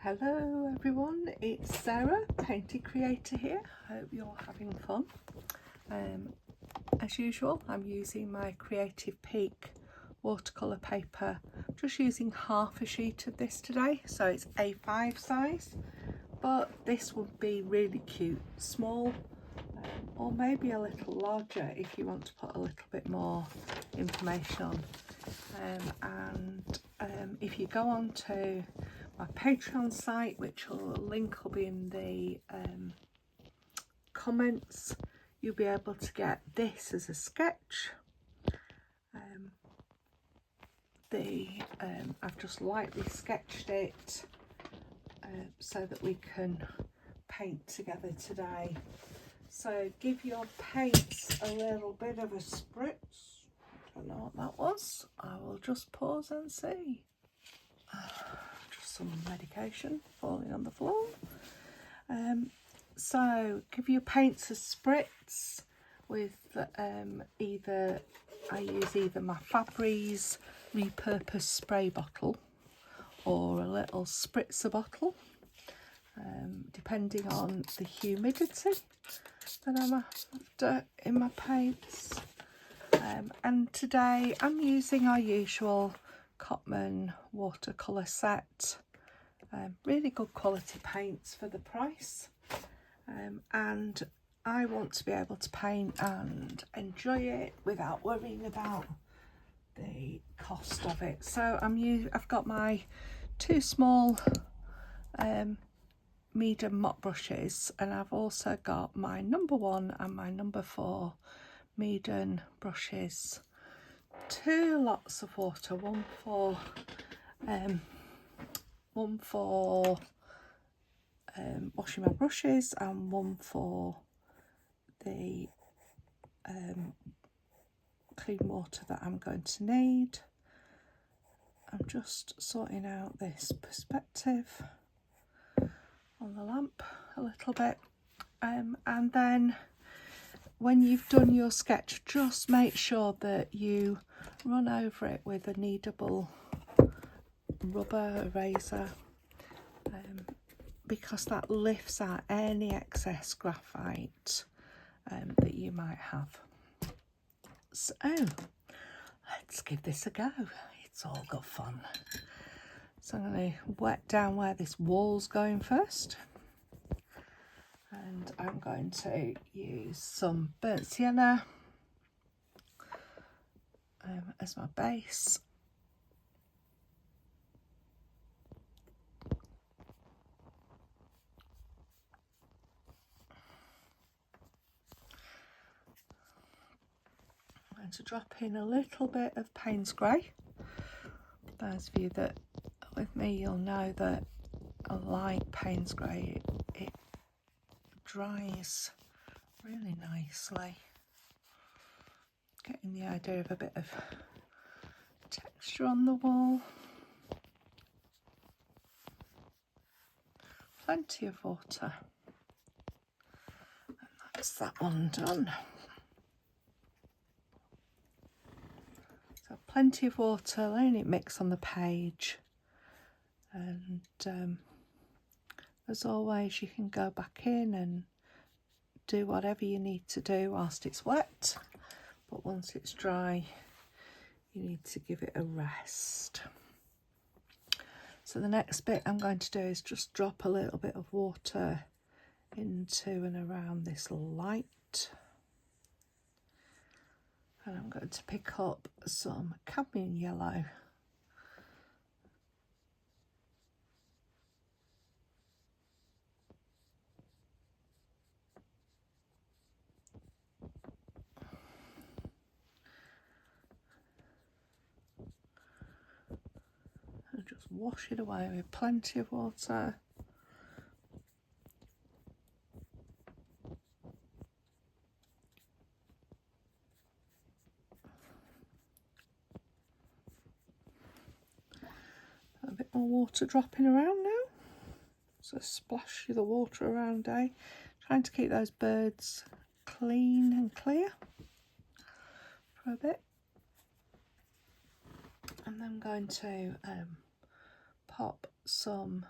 Hello everyone, it's Sarah, Painting Creator here. Hope you're having fun. As usual, I'm using my Creative Peak watercolour paper. I'm just using half a sheet of this today, so it's A5 size, but this would be really cute, small, or maybe a little larger if you want to put a little bit more information on. If you go on to my Patreon site, which the link will be in the comments, you'll be able to get this as a sketch. I've just lightly sketched it so that we can paint together today. So give your paints a little bit of a spritz. Don't know what that was. I will just pause and see. Just some medication falling on the floor. So give your paints a spritz with I use either my Fabri's repurposed spray bottle or a little spritzer bottle, depending on the humidity that I'm after in my paints. And today I'm using our usual Cotman watercolour set. Really good quality paints for the price, and I want to be able to paint and enjoy it without worrying about the cost of it. So I've got my two small medium mop brushes, and I've also got my number 1 and my number 4 medium brushes. 2 lots of water, one for washing my brushes and one for the clean water that I'm going to need. I'm just sorting out this perspective on the lamp a little bit, and then when you've done your sketch, just make sure that you run over it with a kneadable rubber eraser, because that lifts out any excess graphite that you might have. So let's give this a go. It's all good fun. So I'm going to wet down where this wall's going first, and I'm going to use some burnt sienna as my base. I'm going to drop in a little bit of Payne's Grey. Those of you that are with me, you'll know that I like Payne's Grey. It dries really nicely, getting the idea of a bit of texture on the wall. Plenty of water, and that's that one done. So plenty of water, letting it mix on the page, and as always you can go back in and do whatever you need to do whilst it's wet, but once it's dry you need to give it a rest. So the next bit I'm going to do is just drop a little bit of water into and around this light, and I'm going to pick up some cadmium yellow. And just wash it away with plenty of water. A bit more water dropping around now. So splash the water around, trying to keep those birds clean and clear for a bit. And then I'm going to pop some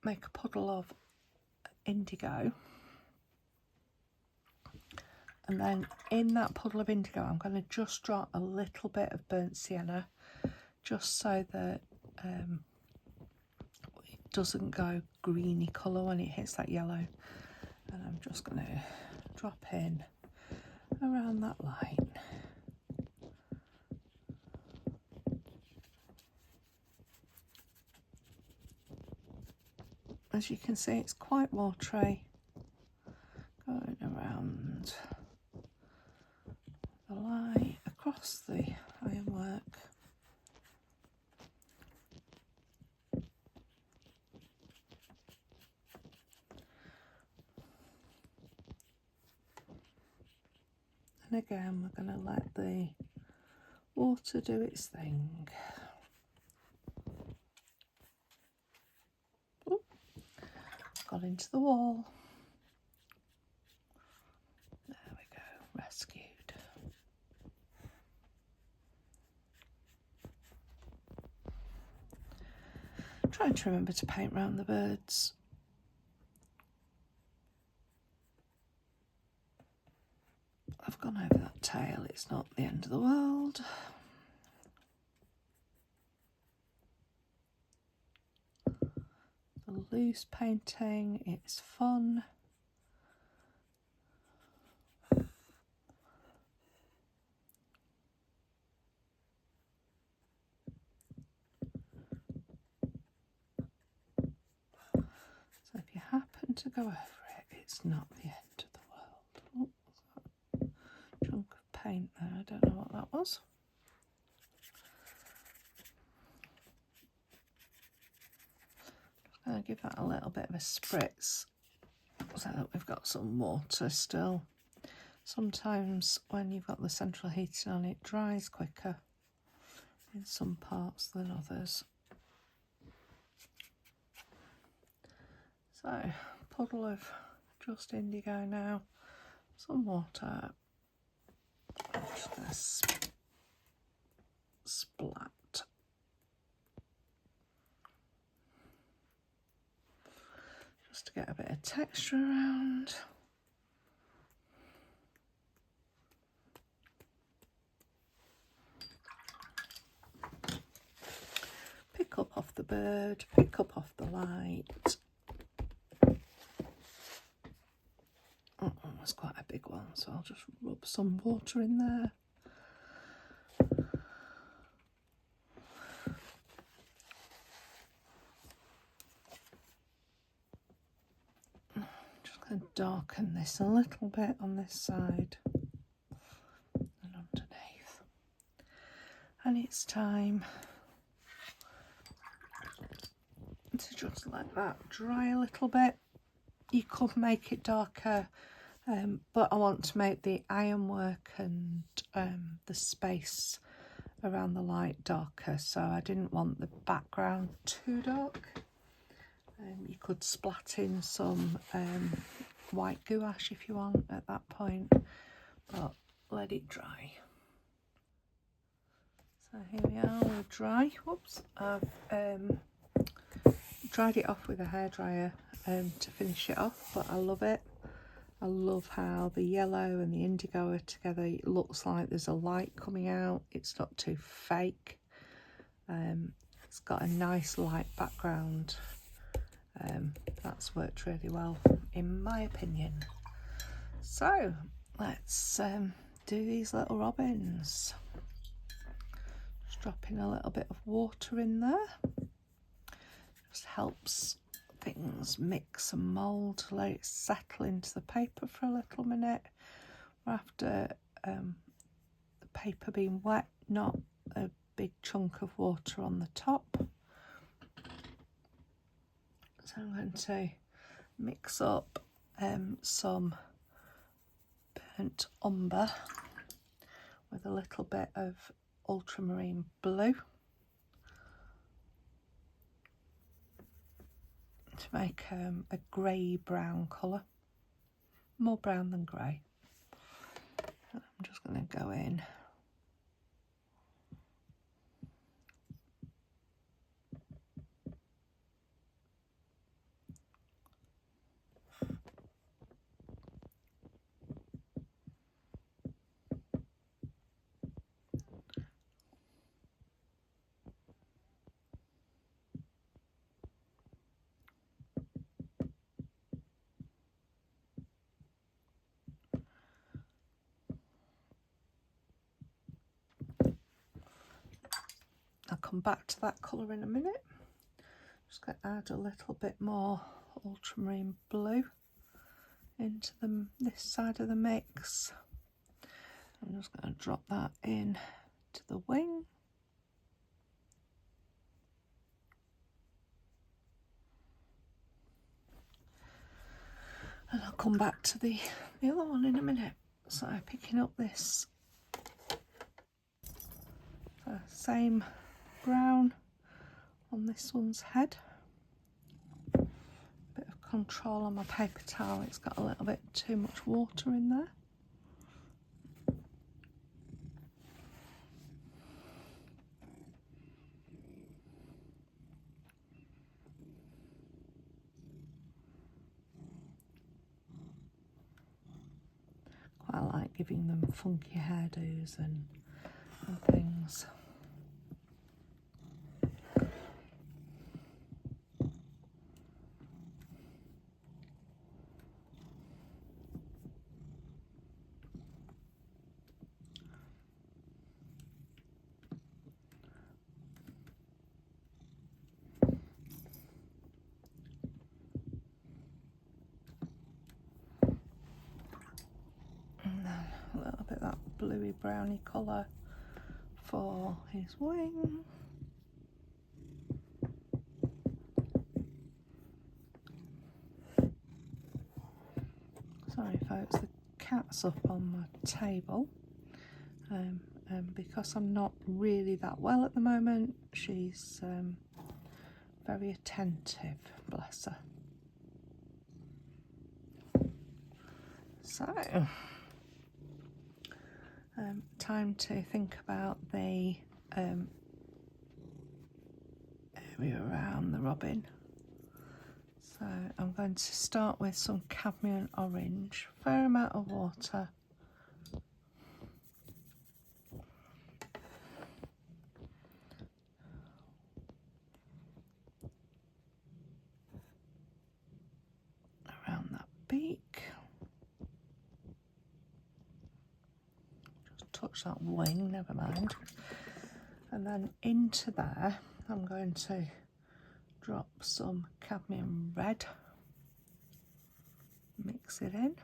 make a puddle of indigo, and then in that puddle of indigo I'm going to just drop a little bit of burnt sienna, just so that it doesn't go greeny colour when it hits that yellow. And I'm just going to drop in around that line. As you can see, it's quite watery, going around the line across the ironwork. And again, we're going to let the water do its thing. Ooh, got into the wall. There we go, rescued. Trying to remember to paint around the birds. I've gone over that tail, it's not the end of the world. The loose painting, it's fun. So if you happen to go over it, it's not the end of the world. Oh, chunk of paint there, I don't know what that was. Just going to give that a little bit of a spritz so that we've got some water still. Sometimes when you've got the central heating on, it dries quicker in some parts than others. So, puddle of just indigo now, some water. I'm just going to splat. Just to get a bit of texture around. Pick up off the bird, pick up off the light. Oh, that's quite a big one, so I'll just rub some water in there. Just going to darken this a little bit on this side and underneath. And it's time to just let that dry a little bit. You could make it darker, but I want to make the ironwork and the space around the light darker, so I didn't want the background too dark. You could splat in some white gouache if you want at that point, but let it dry. So here we are, we're dry. Whoops, I've dried it off with a hairdryer to finish it off, but I love it. I love how the yellow and the indigo are together. It looks like there's a light coming out. It's not too fake. It's got a nice light background. That's worked really well in my opinion. So let's do these little robins. Just dropping a little bit of water in there. Just helps things mix and mould, let it settle into the paper for a little minute. After the paper being wet, not a big chunk of water on the top. So I'm going to mix up some burnt umber with a little bit of ultramarine blue to make a grey-brown colour, more brown than grey. I'm just going to go in come back to that colour in a minute. Just going to add a little bit more ultramarine blue into this side of the mix. I'm just going to drop that in to the wing. And I'll come back to the other one in a minute. So picking up this same brown on this one's head. Bit of control on my paper towel, it's got a little bit too much water in there. I like giving them funky hairdos and things. A little bit of that bluey browny colour for his wing. Sorry folks, the cat's up on my table, and because I'm not really that well at the moment, she's very attentive, bless her. So time to think about the area around the robin. So I'm going to start with some cadmium orange, fair amount of water. Around that beak. Just touch that wing, never mind. And then into there, I'm going to drop some cadmium red, mix it in.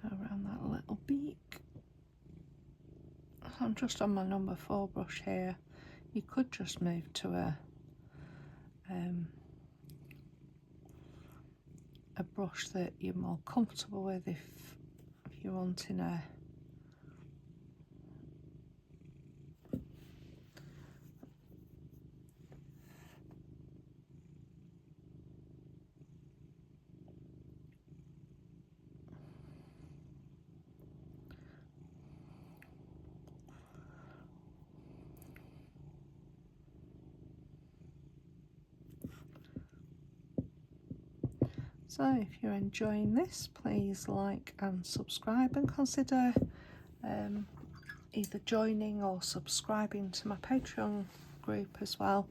Around that little beak. I'm just on my number 4 brush here. You could just move to a brush that you're more comfortable with if you're wanting a So if you're enjoying this, please like and subscribe, and consider either joining or subscribing to my Patreon group as well.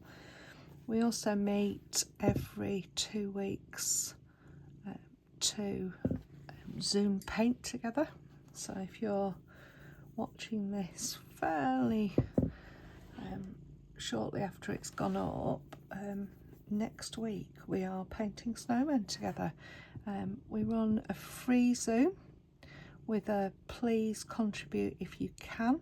We also meet every 2 weeks to Zoom paint together. So if you're watching this fairly shortly after it's gone up, next week we are painting snowmen together. We run a free Zoom with a please contribute if you can,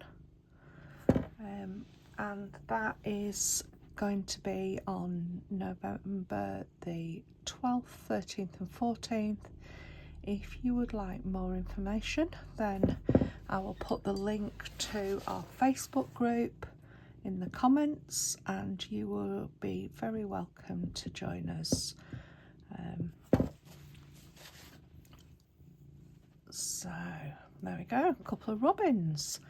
and that is going to be on November the 12th, 13th and 14th. If you would like more information, then I will put the link to our Facebook group in the comments, and you will be very welcome to join us. So there we go, a couple of robins.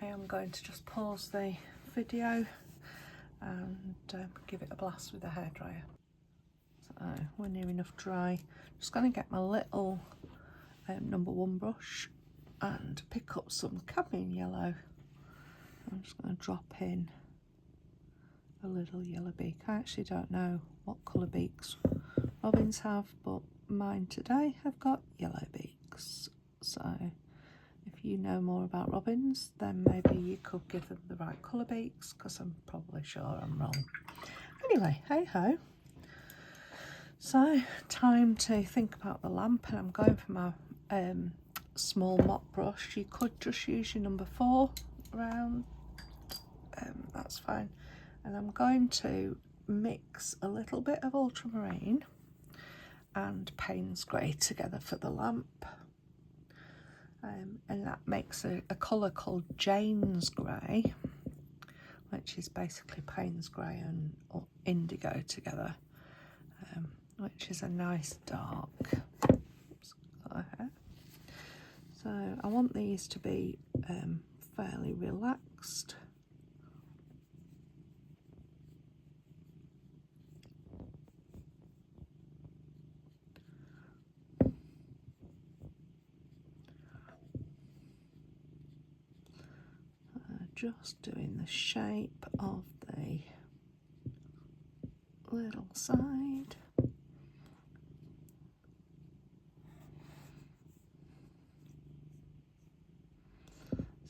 I am going to just pause the video and give it a blast with a hairdryer. So we're near enough dry. Just going to get my little number 1 brush and pick up some cadmium yellow. I'm just going to drop in a little yellow beak. I actually don't know what colour beaks robins have, but mine today have got yellow beaks. So if you know more about robins, then maybe you could give them the right colour beaks, because I'm probably sure I'm wrong. Anyway, hey ho. So time to think about the lamp, and I'm going for my small mop brush. You could just use your number 4 round, that's fine. And I'm going to mix a little bit of ultramarine and Payne's grey together for the lamp, and that makes a colour called Jane's grey, which is basically Payne's grey and indigo together, which is a nice dark. So I want these to be fairly relaxed. Just doing the shape of the little side.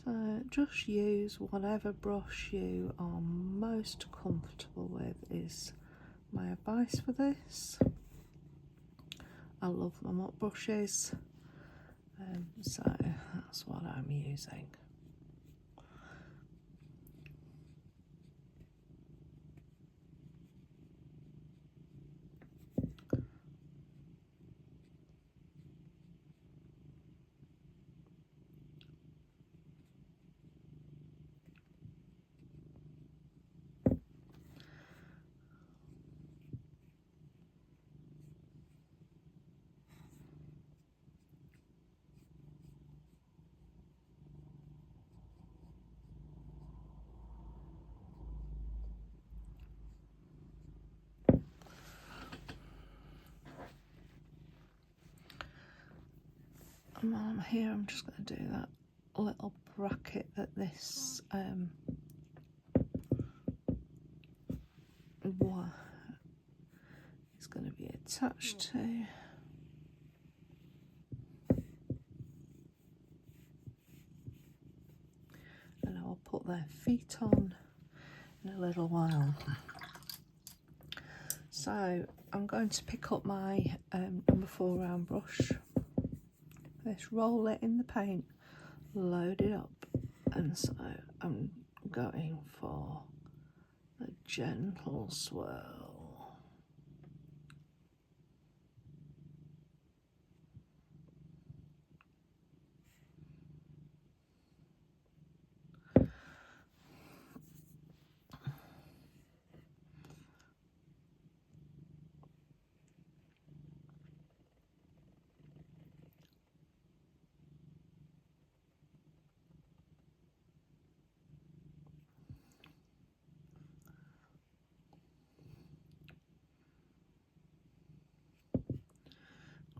So just use whatever brush you are most comfortable with, is my advice for this. I love my mop brushes, so that's what I'm using. And while I'm here, I'm just going to do that little bracket that this wire is going to be attached to. And I will put their feet on in a little while. So I'm going to pick up my number 4 round brush. Let's roll it in the paint, load it up, and so I'm going for a gentle swirl.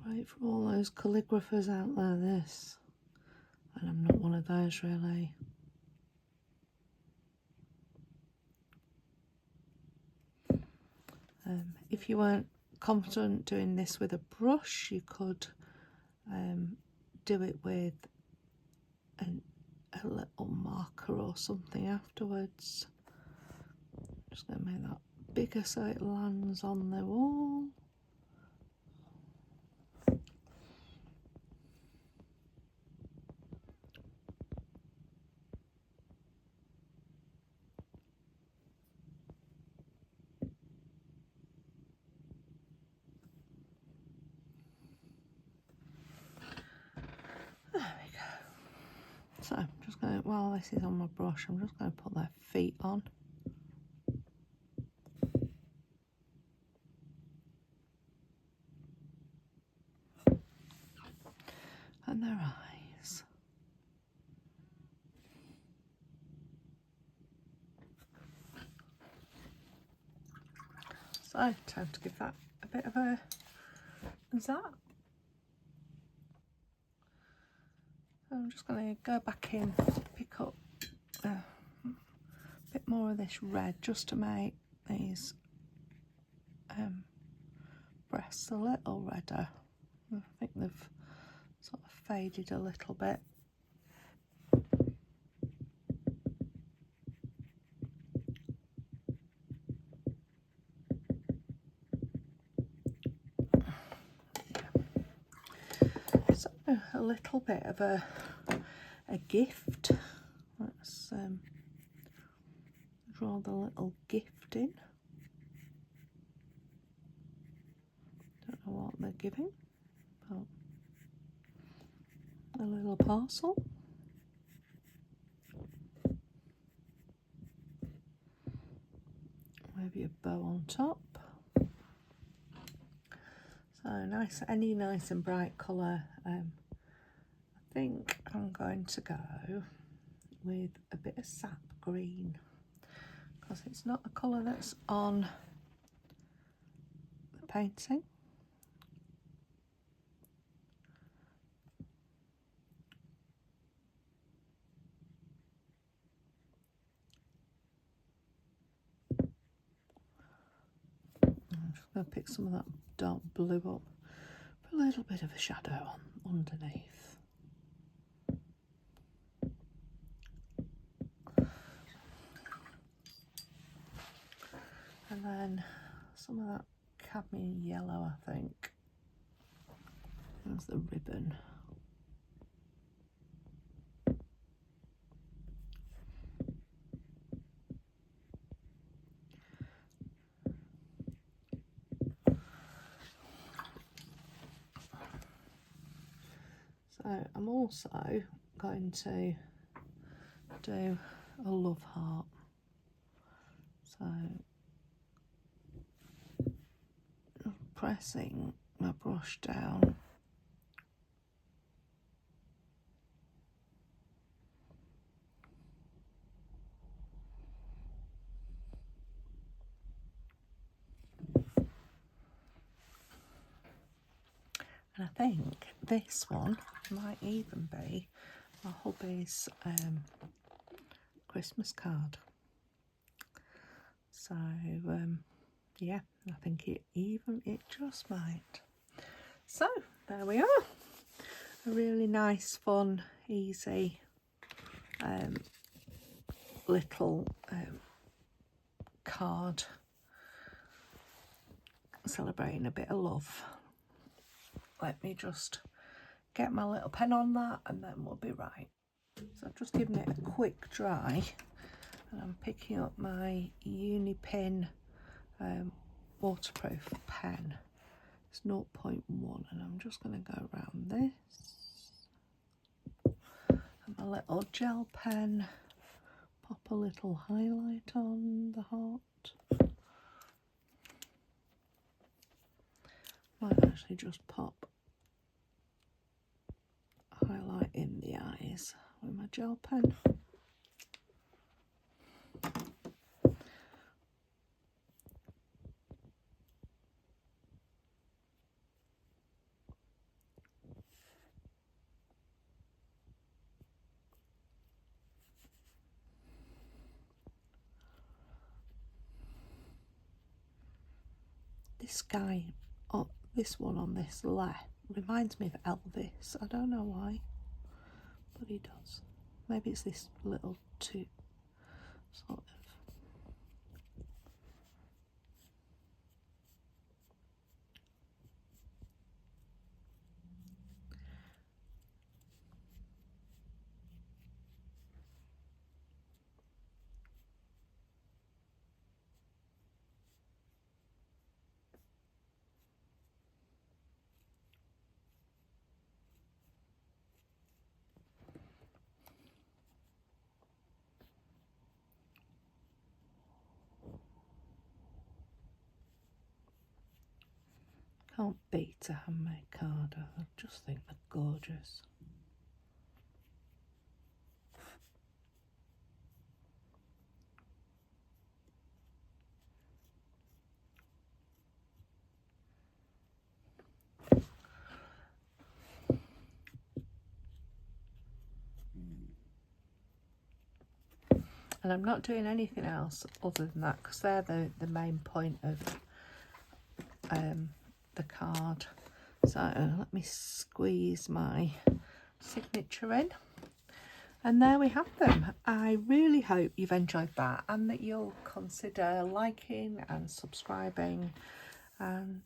Great for all those calligraphers out there, this. And I'm not one of those, really. If you weren't confident doing this with a brush, you could do it with a little marker or something afterwards. Just going to make that bigger so it lands on the wall. There we go. So I'm just going to, while this is on my brush, I'm just going to put their feet on. And their eyes. So time to give that a bit of a zap. So I'm just going to go back in, pick up a bit more of this red, just to make these breasts a little redder. I think they've sort of faded a little bit. So a little bit of a gift. Let's draw the little gift in. Don't know what they're giving, but a little parcel. Maybe a bow on top. So nice, any nice and bright colour. I think I'm going to go with a bit of sap green because it's not a colour that's on the painting. I'm just going to pick some of that dark blue up, put a little bit of a shadow on underneath. And then some of that cadmium yellow, I think. There's the ribbon. So I'm also going to do a love heart. So pressing my brush down. And I think this one might even be my hubby's Christmas card. So yeah, I think it just might. So there we are. A really nice, fun, easy little card celebrating a bit of love. Let me just get my little pen on that and then we'll be right. So I've just given it a quick dry and I'm picking up my Unipin waterproof pen. It's 0.1 and I'm just going to go around this. And my little gel pen, pop a little highlight on the heart. Might actually just pop highlight in the eyes with my gel pen. This guy, oh, this one on this left, reminds me of Elvis. I don't know why, but he does. Maybe it's this little tube, sort of. Can't beat a handmade card. I just think they're gorgeous. And I'm not doing anything else other than that, because they're the main point of the card. So let me squeeze my signature in. And there we have them. I really hope you've enjoyed that, and that you'll consider liking and subscribing, and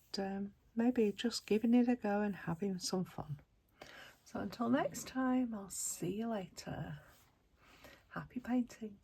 maybe just giving it a go and having some fun. So until next time, I'll see you later. Happy painting.